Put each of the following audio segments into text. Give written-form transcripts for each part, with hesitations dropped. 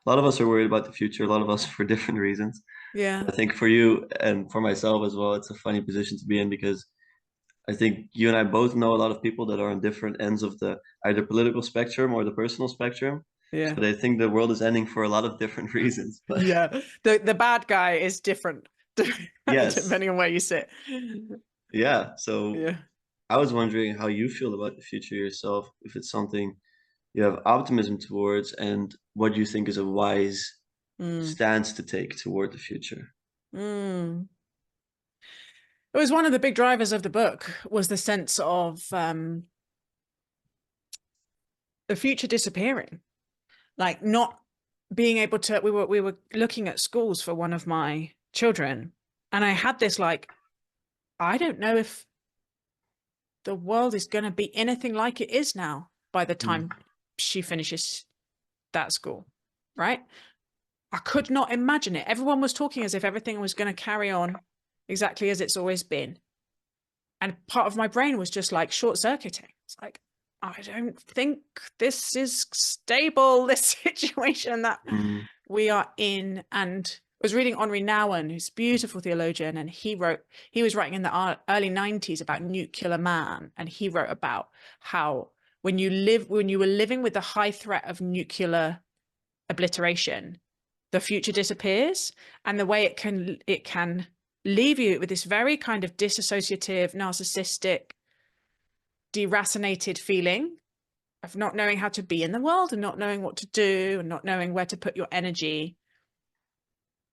a lot of us are worried about the future, a lot of us for different reasons. Yeah. I think for you and for myself as well, it's a funny position to be in because I think you and I both know a lot of people that are on different ends of the either political spectrum or the personal spectrum. So Yeah. they think the world is ending for a lot of different reasons. But Yeah. The bad guy is different yes, depending on where you sit. yeah. So Yeah. I was wondering how you feel about the future yourself, if it's something you have optimism towards, and what you think is a wise Mm. stance to take toward the future. Mm. It was one of the big drivers of the book was the sense of the future disappearing, like not being able to. We were looking at schools for one of my children, and I had this like, I don't know if the world is going to be anything like it is now by the Mm. time she finishes that school, right? I could not imagine it. Everyone was talking as if everything was going to carry on exactly as it's always been. And part of my brain was just like short circuiting. It's like, I don't think this is stable, this situation that Mm. we are in. And I was reading Henri Nouwen, who's a beautiful theologian, and he was writing in the early 90s about nuclear man. And he wrote about how when you were living with the high threat of nuclear obliteration, the future disappears, and the way it can leave you with this very kind of disassociative, narcissistic, deracinated feeling of not knowing how to be in the world and not knowing what to do and not knowing where to put your energy.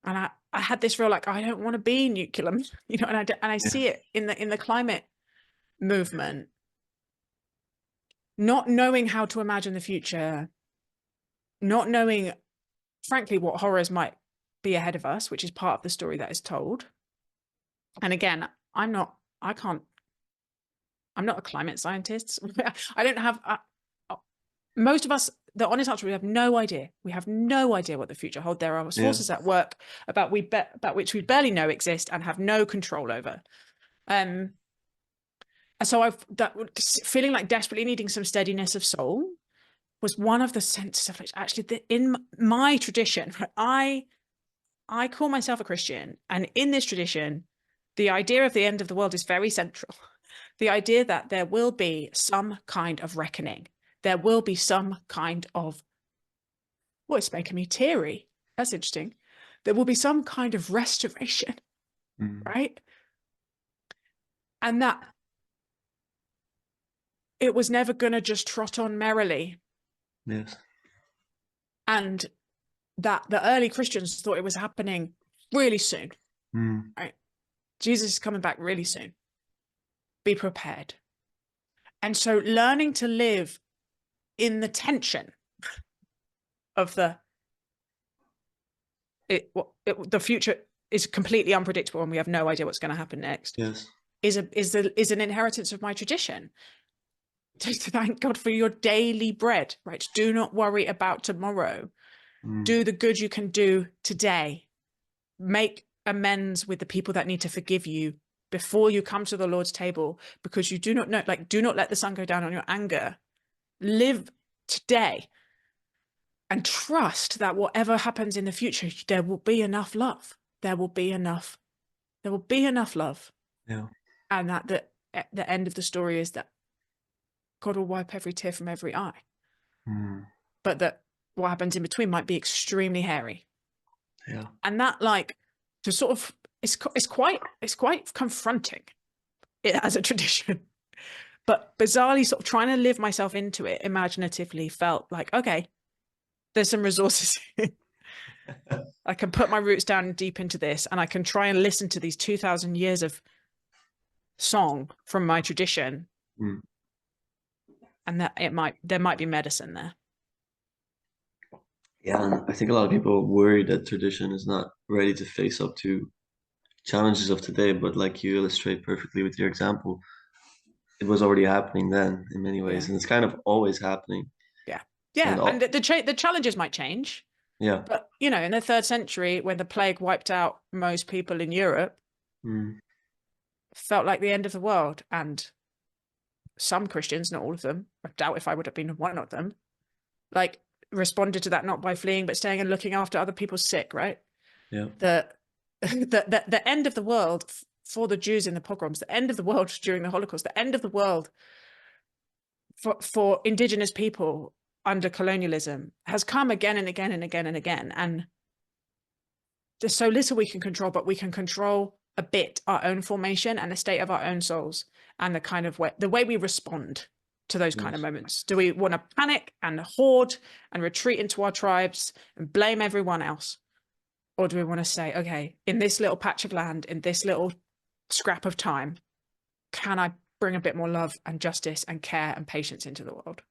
And I had this real like, I don't want to be nuclear, and I Yeah. see it in the climate movement, not knowing how to imagine the future, not knowing, frankly, what horrors might be ahead of us, which is part of the story that is told. And again, I can't, I'm not a climate scientist. I don't have, most of us, the honest answer, we have no idea. We have no idea what the future holds. There are Yeah. forces at work about which we barely know exist and have no control over. And so that feeling like desperately needing some steadiness of soul was one of the senses of which actually in my tradition, I call myself a Christian, and in this tradition, the idea of the end of the world is very central. The idea that there will be some kind of reckoning, there will be some kind of, well, it's making me teary. That's interesting. There will be some kind of restoration, Mm. right? And that it was never going to just trot on merrily. Yes. And that the early Christians thought it was happening really soon, Mm. right? Jesus is coming back really soon. Be prepared. And so learning to live in the tension of the future is completely unpredictable and we have no idea what's going to happen next Yes. is an inheritance of my tradition. Thank God for your daily bread, right? Do not worry about tomorrow. Mm. Do the good you can do today. Make amends with the people that need to forgive you before you come to the Lord's table, because you do not know, like, do not let the sun go down on your anger. Live today and trust that whatever happens in the future, there will be enough love. There will be enough love. Yeah. And that the end of the story is that God will wipe every tear from every eye. Mm. But that what happens in between might be extremely hairy. Yeah. And that, like, to sort of, it's quite confronting as a tradition. But bizarrely, sort of trying to live myself into it imaginatively felt like, okay, there's some resources. I can put my roots down deep into this, and I can try and listen to these 2,000 years of song from my tradition, Mm. and that there might be medicine there. Yeah, and I think a lot of people worry that tradition is not ready to face up to challenges of today, but like you illustrate perfectly with your example, it was already happening then in many ways, Yeah, and it's kind of always happening. yeah, And yeah. And all, the challenges might change, yeah. but in the third century, when the plague wiped out most people in Europe, Mm. felt like the end of the world. And some Christians, not all of them, I doubt if I would have been one of them, like responded to that not by fleeing, but staying and looking after other people's sick, right? Yeah. The end of the world for the Jews in the pogroms, the end of the world during the Holocaust, the end of the world for indigenous people under colonialism has come again and again and again and again. And there's so little we can control, but we can control a bit our own formation and the state of our own souls and the kind of way, the way we respond to those kind of Yes. moments. Do we want to panic and hoard and retreat into our tribes and blame everyone else? Or do we want to say, okay, in this little patch of land, in this little scrap of time, can I bring a bit more love and justice and care and patience into the world?